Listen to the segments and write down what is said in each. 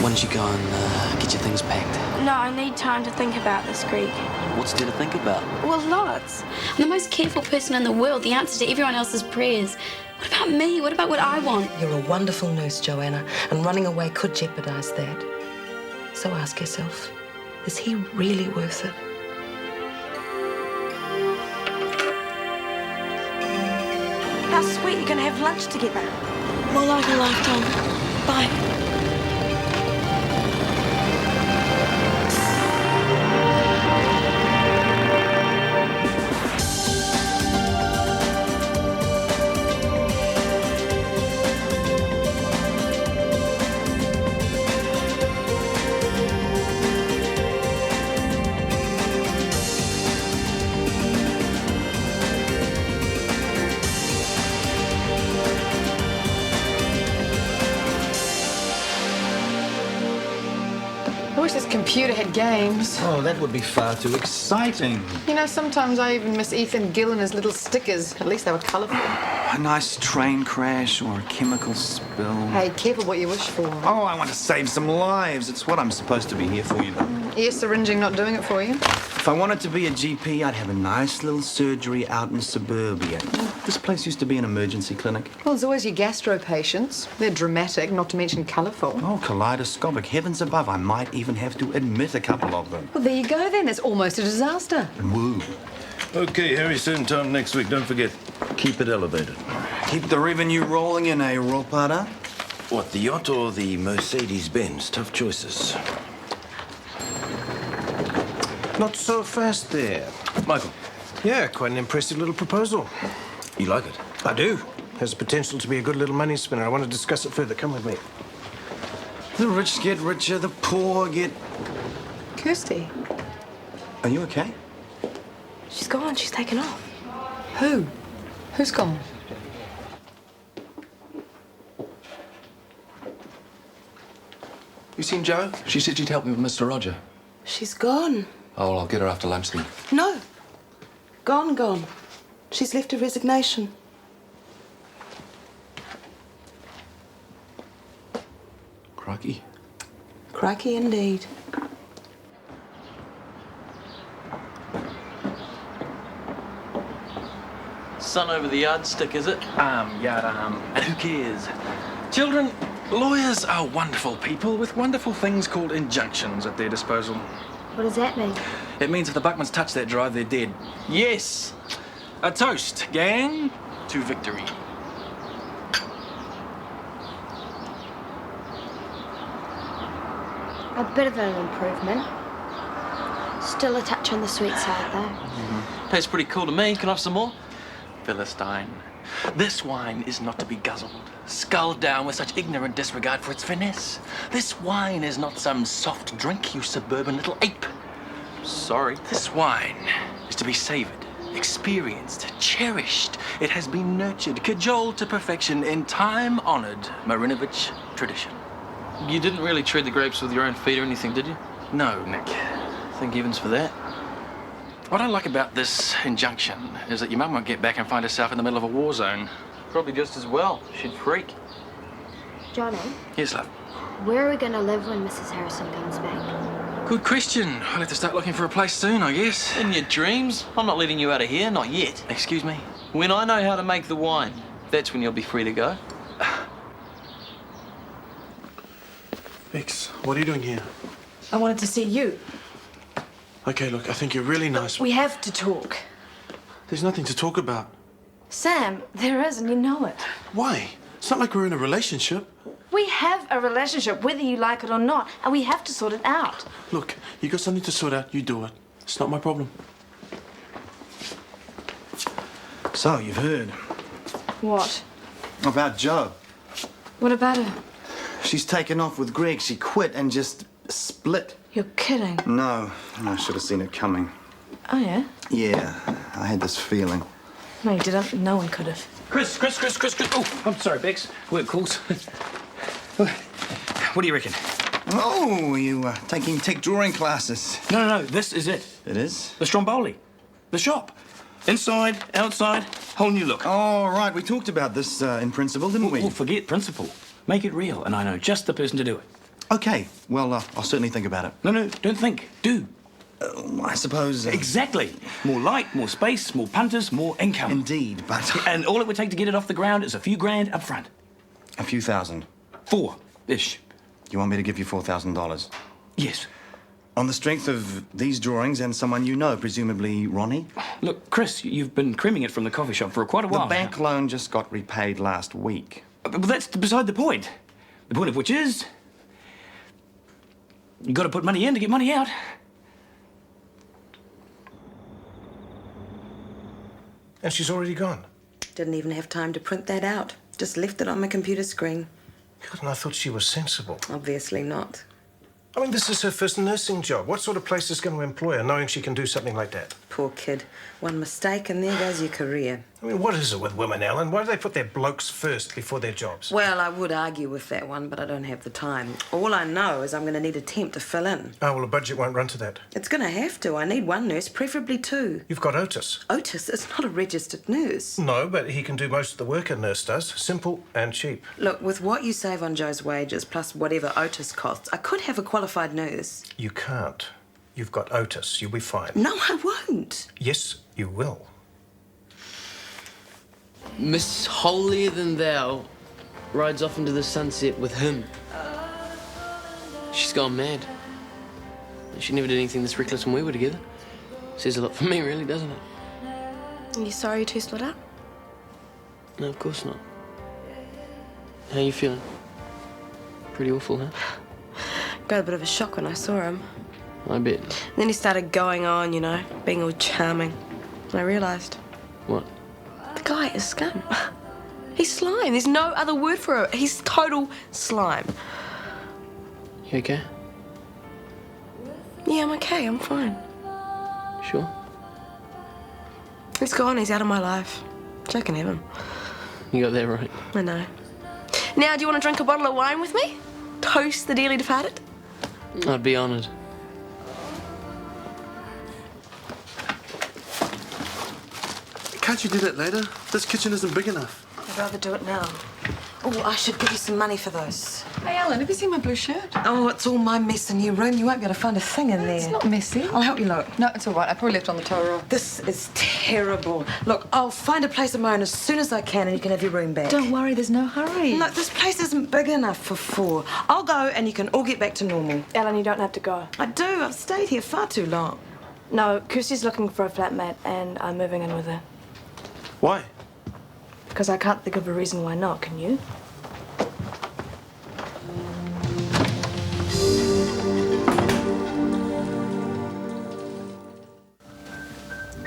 Why don't you go and get your things packed? No, I need time to think about this, Greg. What's there to think about? Well, lots. I'm the most careful person in the world, the answer to everyone else's prayers. What about me? What about what I want? You're a wonderful nurse, Joanna, and running away could jeopardise that. So ask yourself, is he really worth it? How sweet, you're going to have lunch together. More like a lifetime. Bye. I wish this computer had games. Oh, that would be far too exciting. You know, sometimes I even miss Ethan Gill and his little stickers. At least they were colourful. A nice train crash or a chemical spill. Hey, careful what you wish for. Oh, I want to save some lives. It's what I'm supposed to be here for, you know. Ear syringing not doing it for you? If I wanted to be a GP, I'd have a nice little surgery out in suburbia. This place used to be an emergency clinic. Well, there's always your gastro patients. They're dramatic, not to mention colourful. Oh, kaleidoscopic. Heavens above, I might even have to admit a couple of them. Well, there you go then. That's almost a disaster. Woo. Okay, Harry, same time next week. Don't forget, keep it elevated. Keep the revenue rolling in, eh, Rolpada? What, the yacht or the Mercedes-Benz? Tough choices. Not so fast there. Michael. Yeah, quite an impressive little proposal. You like it? I do. Has potential to be a good little money spinner. I want to discuss it further. Come with me. The rich get richer, the poor get... Kirsty. Are you okay? She's gone. She's taken off. Who? Who's gone? You seen Jo? She said she'd help me with Mr. Roger. She's gone. Oh, well, I'll get her after lunch then. No. Gone. She's left a resignation. Crikey. Crikey indeed. Sun over the yardstick, is it? And who cares? Children, lawyers are wonderful people with wonderful things called injunctions at their disposal. What does that mean? It means if the Buckmans touch that drive, they're dead. Yes! A toast, gang, to victory. A bit of an improvement. Still a touch on the sweet side, though. Tastes pretty cool to me. Can I have some more? Philistine. This wine is not to be guzzled, sculled down with such ignorant disregard for its finesse. This wine is not some soft drink, you suburban little ape. Sorry. This wine is to be savored, experienced, cherished. It has been nurtured, cajoled to perfection in time-honored Marinovich tradition. You didn't really treat the grapes with your own feet or anything, did you? No, Nick. Thank heavens for that. What I like about this injunction is that your mum won't get back and find herself in the middle of a war zone. Probably just as well. She'd freak. Johnny, Yes, love. where are we going to live when Mrs. Harrison comes back? Good question. I'll have to start looking for a place soon, I guess. In your dreams? I'm not letting you out of here, not yet. Excuse me? When I know how to make the wine, that's when you'll be free to go. Vix, what are you doing here? I wanted to see you. Okay, look, I think you're really nice. We have to talk. There's nothing to talk about. Sam, there is, and you know it. Why? It's not like we're in a relationship. We have a relationship, whether you like it or not, and we have to sort it out. Look, you got something to sort out, you do it. It's not my problem. So, you've heard What? about Jo. What about her? She's taken off with Greg. She quit and just split. You're kidding. No, I should have seen it coming. Oh, yeah? Yeah, I had this feeling. No, you didn't. No one could have. Chris. Oh, I'm sorry, Bex. Work calls. What do you reckon? Oh, you taking tech drawing classes? No, this is it. It is? The Stromboli. The shop. Inside, outside, whole new look. Oh, right. We talked about this in principle, didn't we? Well, forget principle. Make it real, and I know just the person to do it. Okay, well, I'll certainly think about it. No, don't think. Do. I suppose... Exactly. More light, more space, more punters, more income. Indeed, but... And all it would take to get it off the ground is a few grand up front. A few thousand. 4-ish. You want me to give you $4,000? Yes. On the strength of these drawings and someone you know, presumably Ronnie? Look, Chris, you've been creaming it from the coffee shop for quite a while. The bank loan just got repaid last week. But that's beside the point. The point of which is... you got to put money in to get money out. And she's already gone. Didn't even have time to print that out. Just left it on my computer screen. God, and I thought she was sensible. Obviously not. I mean, this is her first nursing job. What sort of place is going to employ her, knowing she can do something like that? Poor kid. One mistake and there goes your career. I mean, what is it with women, Ellen? Why do they put their blokes first before their jobs? Well, I would argue with that one, but I don't have the time. All I know is I'm going to need a temp to fill in. Oh, well, the budget won't run to that. It's going to have to. I need one nurse, preferably 2. You've got Otis. Otis is not a registered nurse. No, but he can do most of the work a nurse does. Simple and cheap. Look, with what you save on Joe's wages, plus whatever Otis costs, I could have a qualified nurse. You can't. You've got Otis. You'll be fine. No, I won't. Yes, you will. Miss Holier Than Thou rides off into the sunset with him. She's gone mad. She never did anything this reckless when we were together. Says a lot for me, really, doesn't it? Are you sorry you two split up? No, of course not. How you feeling? Pretty awful, huh? Got a bit of a shock when I saw him. I bet. And then he started going on, you know, being all charming. And I realised, What? the guy is scum. He's slime. There's no other word for it. He's total slime. You okay? Yeah, I'm okay. I'm fine. Sure? He's gone. He's out of my life. So I can have him. You got that right. I know. Now, do you want to drink a bottle of wine with me? Toast the dearly departed? I'd be honoured. Can't you do that later? This kitchen isn't big enough. I'd rather do it now. Oh, I should give you some money for those. Hey, Ellen, have you seen my blue shirt? Oh, it's all my mess in your room. You won't be able to find a thing in there. It's not messy. I'll help you look. No, it's all right. I probably left it on the towel roll. This is terrible. Look, I'll find a place of my own as soon as I can and you can have your room back. Don't worry, there's no hurry. No, this place isn't big enough for 4. I'll go and you can all get back to normal. Ellen, you don't have to go. I do. I've stayed here far too long. No, Kirsty's looking for a flatmate and I'm moving in with her. Why? Because I can't think of a reason why not, can you?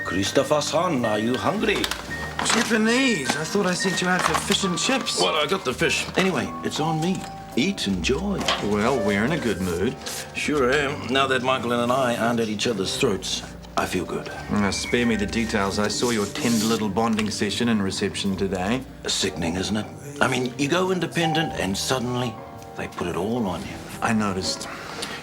Christopher son, are you hungry? Japanese. I thought I sent you out for fish and chips. Well, I got the fish. Anyway, it's on me. Eat, enjoy. Well, we're in a good mood. Sure am. Now that Michael and I aren't at each other's throats, I feel good. Now, spare me the details. I saw your tender little bonding session in reception today. Sickening, isn't it? I mean, you go independent and suddenly they put it all on you. I noticed.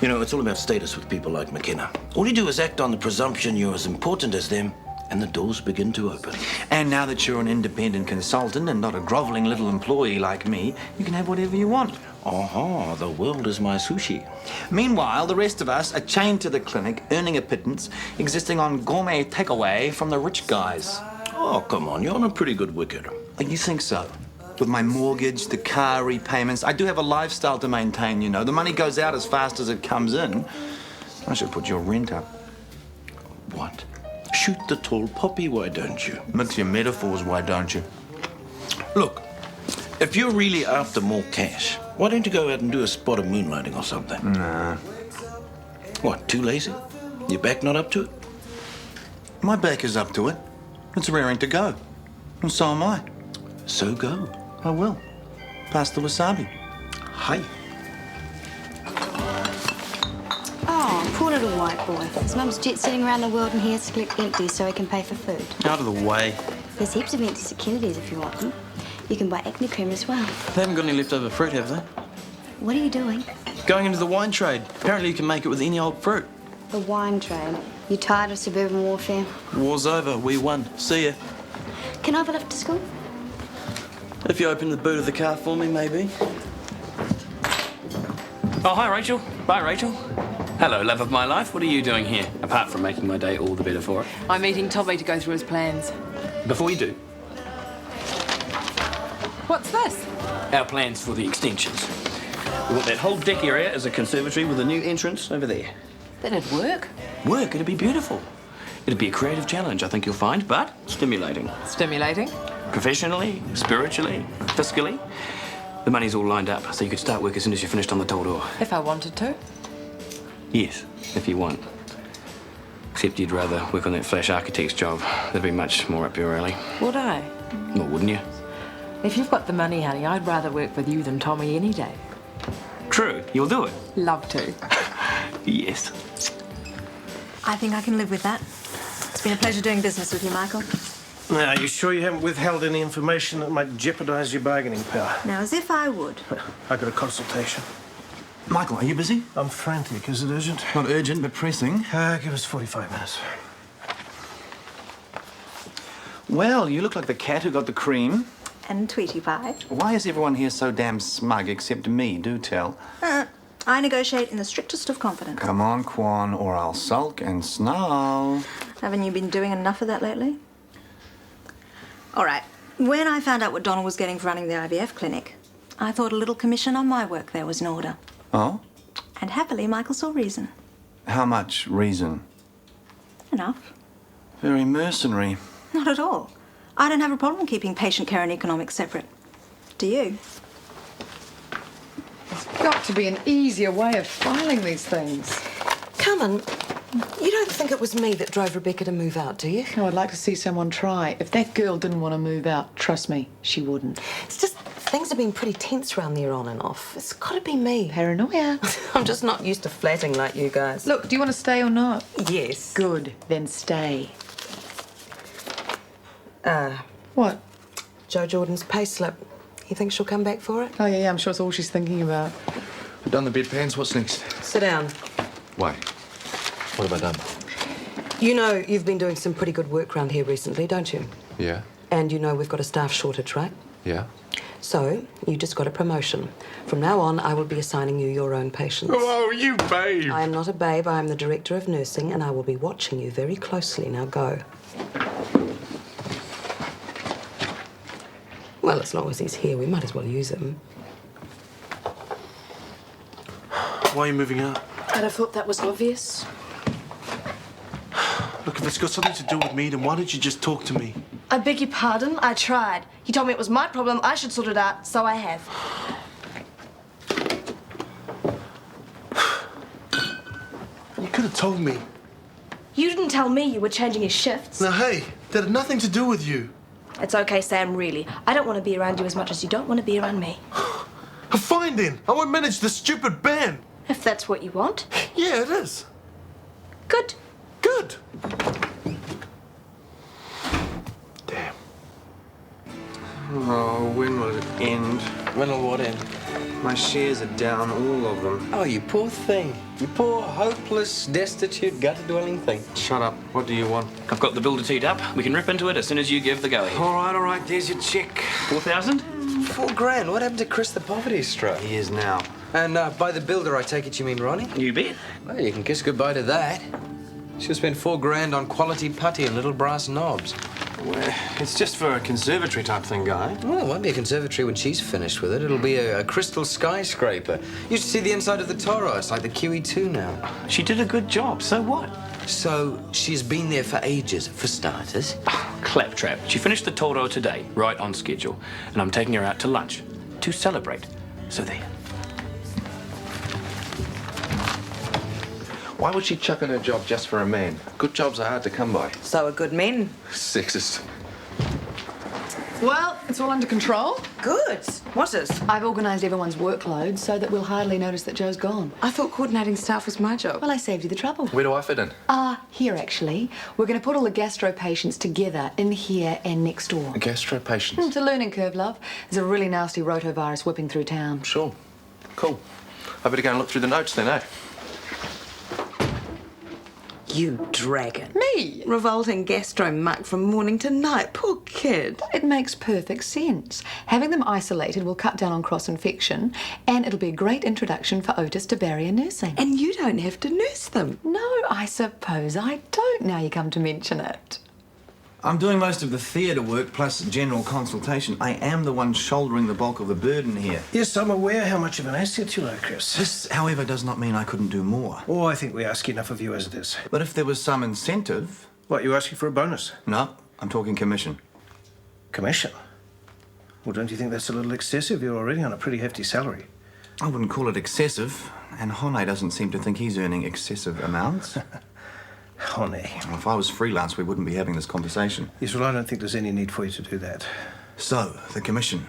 You know, it's all about status with people like McKenna. All you do is act on the presumption you're as important as them, and the doors begin to open. And now that you're an independent consultant and not a groveling little employee like me, you can have whatever you want. Aha, the world is my sushi. Meanwhile, the rest of us are chained to the clinic, earning a pittance, existing on gourmet takeaway from the rich guys. Oh, come on, you're on a pretty good wicket. You think so? With my mortgage, the car repayments, I do have a lifestyle to maintain, you know. The money goes out as fast as it comes in. I should put your rent up. What? Shoot the tall poppy, why don't you? Mix your metaphors, why don't you? Look, if you're really after more cash, why don't you go out and do a spot of moonlighting or something? Nah. What, too lazy? Your back not up to it? My back is up to it. It's raring to go. And so am I. So go. I will. Pass the wasabi. Hi. Oh, poor little white boy. His mum's jet setting around the world and he has to collect empties so he can pay for food. Out of the way. There's heaps of empty securities if you want them. You can buy acne cream as well. They haven't got any leftover fruit, have they? What are you doing? Going into the wine trade. Apparently you can make it with any old fruit. The wine trade. You tired of suburban warfare? War's over. We won. See ya. Can I have a lift to school? If you open the boot of the car for me, maybe. Oh, hi, Rachel. Bye, Rachel. Hello, love of my life. What are you doing here, apart from making my day all the better for it? I'm meeting Tommy to go through his plans. Before you do, What's this? our plans for the extensions. We want that whole deck area as a conservatory with a new entrance over there. That'd work. Work, it'd be beautiful. It'd be a creative challenge, I think you'll find, but stimulating. Stimulating? Professionally, spiritually, fiscally. The money's all lined up, so you could start work as soon as you're finished on the tall door. If I wanted to. Yes, if you want. Except you'd rather work on that flash architect's job. That'd be much more up your alley. Would I? Well, wouldn't you? If you've got the money, honey, I'd rather work with you than Tommy any day. True, you'll do it. Love to. Yes. I think I can live with that. It's been a pleasure doing business with you, Michael. Now, are you sure you haven't withheld any information that might jeopardise your bargaining power? Now, as if I would. I got a consultation. Michael, are you busy? I'm frantic. Is it urgent? Not urgent, but pressing. Give us 45 minutes. Well, you look like the cat who got the cream. And Tweety Pie. Why is everyone here so damn smug except me? Do tell. I negotiate in the strictest of confidence. Come on, Quan, or I'll sulk and snarl. Haven't you been doing enough of that lately? All right. When I found out what Donald was getting for running the IVF clinic, I thought a little commission on my work there was in order. Oh? And happily, Michael saw reason. How much reason? Enough. Very mercenary. Not at all. I don't have a problem keeping patient care and economics separate. Do you? There's got to be an easier way of filing these things. Carmen, you don't think it was me that drove Rebecca to move out, do you? Oh, I'd like to see someone try. If that girl didn't want to move out, trust me, she wouldn't. It's just things have been pretty tense around there on and off. It's got to be me. Paranoia. I'm just not used to flatting like you guys. Look, do you want to stay or not? Yes. Good, then stay. What? Jo Jordan's payslip. You think she'll come back for it? Oh, yeah, I'm sure it's all she's thinking about. I've done the bedpans. What's next? Sit down. Why? What have I done? You know you've been doing some pretty good work around here recently, don't you? Yeah. And you know we've got a staff shortage, right? Yeah. So, you just got a promotion. From now on, I will be assigning you your own patients. Oh, you babe! I am not a babe. I am the director of nursing, and I will be watching you very closely. Now go. Well, as long as he's here, we might as well use him. Why are you moving out? I'd have thought that was obvious. Look, if it's got something to do with me, then why don't you just talk to me? I beg your pardon, I tried. He told me it was my problem, I should sort it out, so I have. You could have told me. You didn't tell me you were changing his shifts. Now, hey, that had nothing to do with you. It's okay, Sam, really. I don't want to be around you as much as you don't want to be around me. Fine then. I won't manage this stupid band. If that's what you want. Yeah, it is. Good. Good. Damn. Oh, when will it end? When will what end? My shares are down, all of them. Oh, you poor thing. You poor, hopeless, destitute, gutter-dwelling thing. Shut up. What do you want? I've got the builder teed up. We can rip into it as soon as you give the go-ahead. All right. There's your check. 4,000? $4,000. What happened to Chris the poverty struck? He is now. And by the builder, I take it you mean Ronnie? You bet. Well, you can kiss goodbye to that. She'll spend $4,000 on quality putty and little brass knobs. Well, it's just for a conservatory type thing, Guy. Well, it won't be a conservatory when she's finished with it. It'll be a crystal skyscraper. You should see the inside of the Toro. It's like the QE2 now. She did a good job, so what? So, she's been there for ages, for starters. Oh, claptrap. She finished the Toro today, right on schedule. And I'm taking her out to lunch to celebrate. So there. Why would she chuck in her job just for a man? Good jobs are hard to come by. So are good men. Sexist. Well, it's all under control. Good. What is? I've organised everyone's workload so that we'll hardly notice that Joe's gone. I thought coordinating staff was my job. Well, I saved you the trouble. Where do I fit in? Here, actually. We're going to put all the gastro patients together in here and next door. Gastro patients. It's a learning curve, love. There's a really nasty rotavirus whipping through town. Sure. Cool. I better go and look through the notes then, eh? You dragon. Me? Revolting gastro muck from morning to night. Poor kid. It makes perfect sense. Having them isolated will cut down on cross-infection, and it'll be a great introduction for Otis to barrier nursing. And you don't have to nurse them. No, I suppose I don't, now you come to mention it. I'm doing most of the theatre work plus general consultation. I am the one shouldering the bulk of the burden here. Yes, I'm aware how much of an asset you are, Chris. This, however, does not mean I couldn't do more. Oh, I think we ask enough of you as it is. But if there was some incentive... What, you asking for a bonus? No, I'm talking commission. Commission? Well, don't you think that's a little excessive? You're already on a pretty hefty salary. I wouldn't call it excessive, and Ronnie doesn't seem to think he's earning excessive amounts. Ronnie. Well, if I was freelance, we wouldn't be having this conversation. Yes, well, I don't think there's any need for you to do that. So, the commission.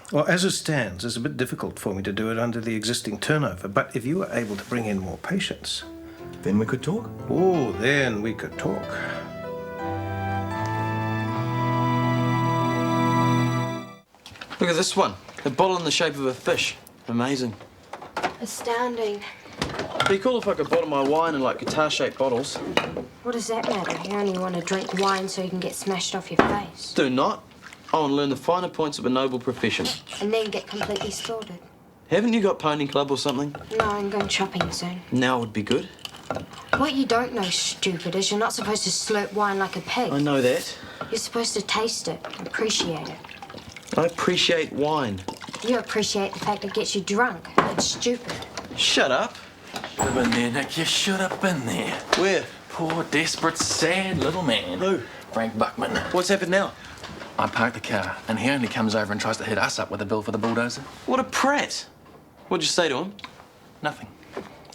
Well, as it stands, it's a bit difficult for me to do it under the existing turnover, but if you were able to bring in more patients... Then we could talk? Oh, then we could talk. Look at this one. A bottle in the shape of a fish. Amazing. Astounding. Be cool if I could bottle my wine in, like, guitar-shaped bottles. What does that matter? You only want to drink wine so you can get smashed off your face. Do not. I want to learn the finer points of a noble profession. And then get completely slaughtered. Haven't you got pony club or something? No, I'm going shopping soon. Now would be good. What you don't know, stupid, is you're not supposed to slurp wine like a pig. I know that. You're supposed to taste it, appreciate it. I appreciate wine. You appreciate the fact it gets you drunk. It's stupid. Shut up. Should have been there, Nick. You should have been there. Where? Poor, desperate, sad little man. Who? Frank Buckman. What's happened now? I parked the car, and he only comes over and tries to hit us up with a bill for the bulldozer. What a prat. What'd you say to him? Nothing.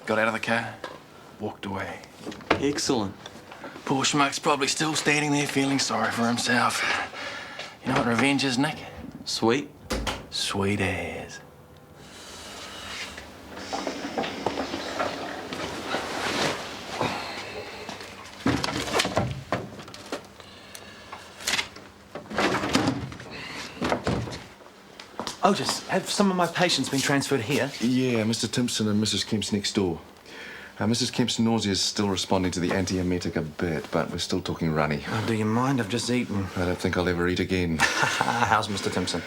Got out of the car, walked away. Excellent. Poor schmuck's probably still standing there feeling sorry for himself. You know what revenge is, Nick? Sweet. Sweet as. Otis, have some of my patients been transferred here? Yeah, Mr. Timpson and Mrs. Kemp's next door. Mrs. Kemp's nausea is still responding to the antiemetic a bit, but we're still talking runny. Oh, do you mind? I've just eaten. I don't think I'll ever eat again. How's Mr. Timpson?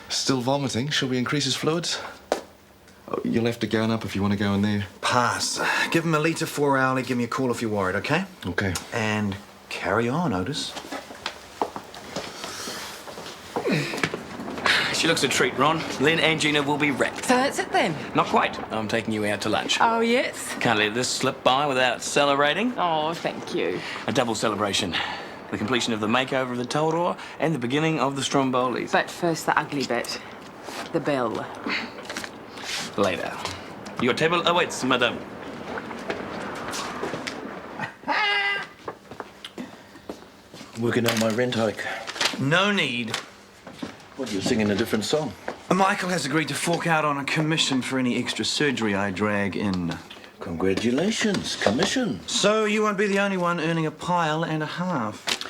Still vomiting. Shall we increase his fluids? Oh, you'll have to gown up if you want to go in there. Pass. Give him a litre 4 hourly. Give me a call if you're worried, OK? OK. And carry on, Otis. She looks a treat, Ron. Lynn and Gina will be wrecked. So that's it then? Not quite. I'm taking you out to lunch. Oh, yes? Can't let this slip by without celebrating. Oh, thank you. A double celebration. The completion of the makeover of the Torador and the beginning of the Strombolis. But first, the ugly bit. The bill. Later. Your table awaits, madame. Working out my rent hike. No need. What, you're singing a different song? Michael has agreed to fork out on a commission for any extra surgery I drag in. Congratulations, commission. So you won't be the only one earning a pile and a half.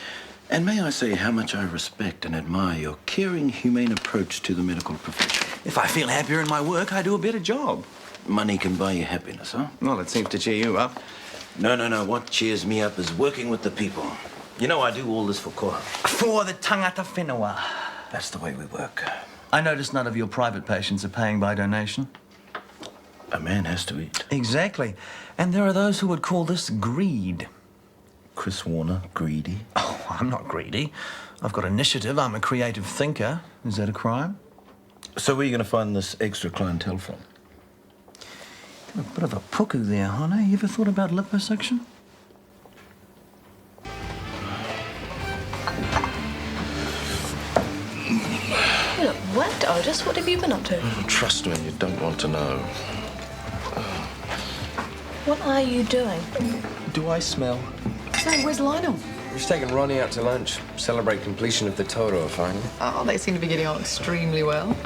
And may I say how much I respect and admire your caring, humane approach to the medical profession. If I feel happier in my work, I do a better job. Money can buy you happiness, huh? Well, it seems to cheer you up. No. What cheers me up is working with the people. You know, I do all this for koha. For the tangata whenua. That's the way we work. I notice none of your private patients are paying by donation. A man has to eat. Exactly. And there are those who would call this greed. Chris Warner, greedy? Oh, I'm not greedy. I've got initiative. I'm a creative thinker. Is that a crime? So where are you going to find this extra clientele from? A bit of a puku there, Ronnie. You ever thought about liposuction? Look, what, Otis? What have you been up to? Trust me, you don't want to know. What are you doing? Do I smell? So, where's Lionel? He's taking Ronnie out to lunch. Celebrate completion of the Torador, finally. Oh, they seem to be getting on extremely well.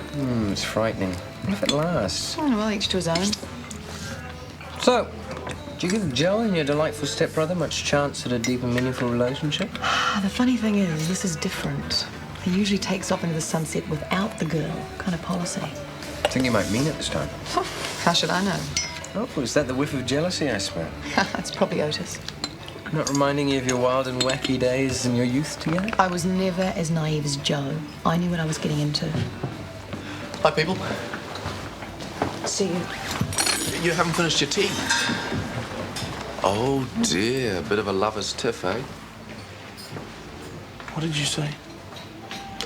It's frightening. What if it lasts? Oh, well, each to his own. So, do you give Joe and your delightful stepbrother much chance at a deep and meaningful relationship? The funny thing is, this is different. He usually takes off into the sunset without the girl, kind of policy. I think he might mean it this time. How should I know? Oh, was that the whiff of jealousy I smell? It's probably Otis. Not reminding you of your wild and wacky days in your youth together? I was never as naive as Joe. I knew what I was getting into. Hi, people. See you. You haven't finished your tea. Oh, dear. Bit of a lover's tiff, eh? What did you say?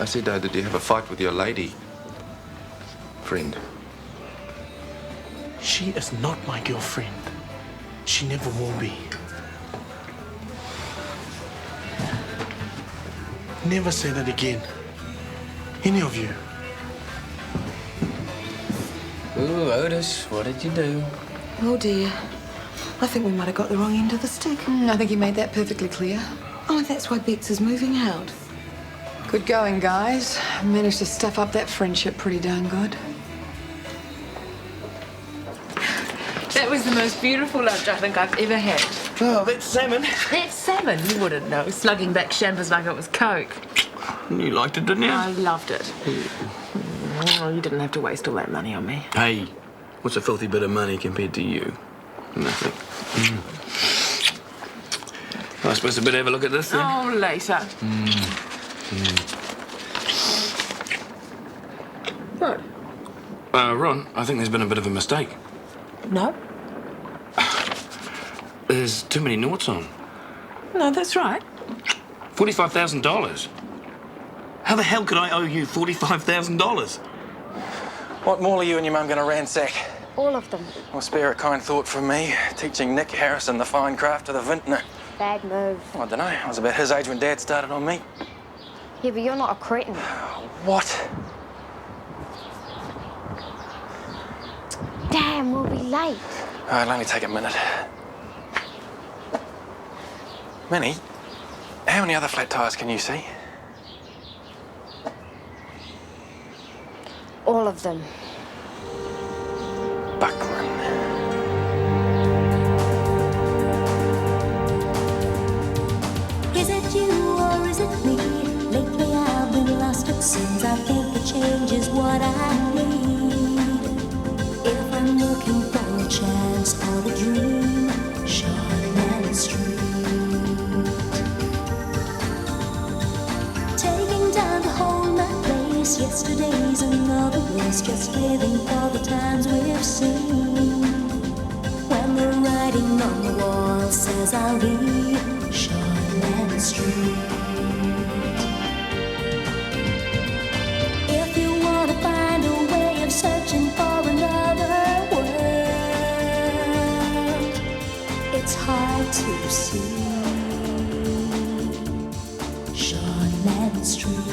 I said, did you have a fight with your lady friend? She is not my girlfriend. She never will be. Never say that again. Any of you. Ooh, Otis, what did you do? Oh, dear. I think we might have got the wrong end of the stick. I think you made that perfectly clear. Oh, that's why Bex is moving out. Good going, guys. Managed to stuff up that friendship pretty darn good. That was the most beautiful lunch I think I've ever had. Oh, that's salmon. That's salmon, you wouldn't know. Slugging back champers like it was Coke. You liked it, didn't you? I loved it. Oh, you didn't have to waste all that money on me. Hey, what's a filthy bit of money compared to you? Nothing. I suppose I better have a look at this then. Oh, later. What? Ron, I think there's been a bit of a mistake. No? There's too many noughts on. No, that's right. $45,000. How the hell could I owe you $45,000? What mall are you and your mum going to ransack? All of them. Or spare a kind thought from me, teaching Nick Harrison the fine craft of the vintner. Bad move. I don't know. I was about his age when Dad started on me. Yeah, but you're not a cretin. What? Damn, we'll be late. Oh, it'll only take a minute. Minnie, how many other flat tyres can you see? All of them. Buckman. Is it you or is it me? Lately I've been lost, it seems. I think the change is what I need. If I'm looking for a chance or a dream, Shortland Street. Taking time to hold my place. Yesterday's another race, just living for the times we've seen. When the writing on the wall says I'll be Shortland Street. If you want to find a way of searching for another world, it's hard to see Shortland Street.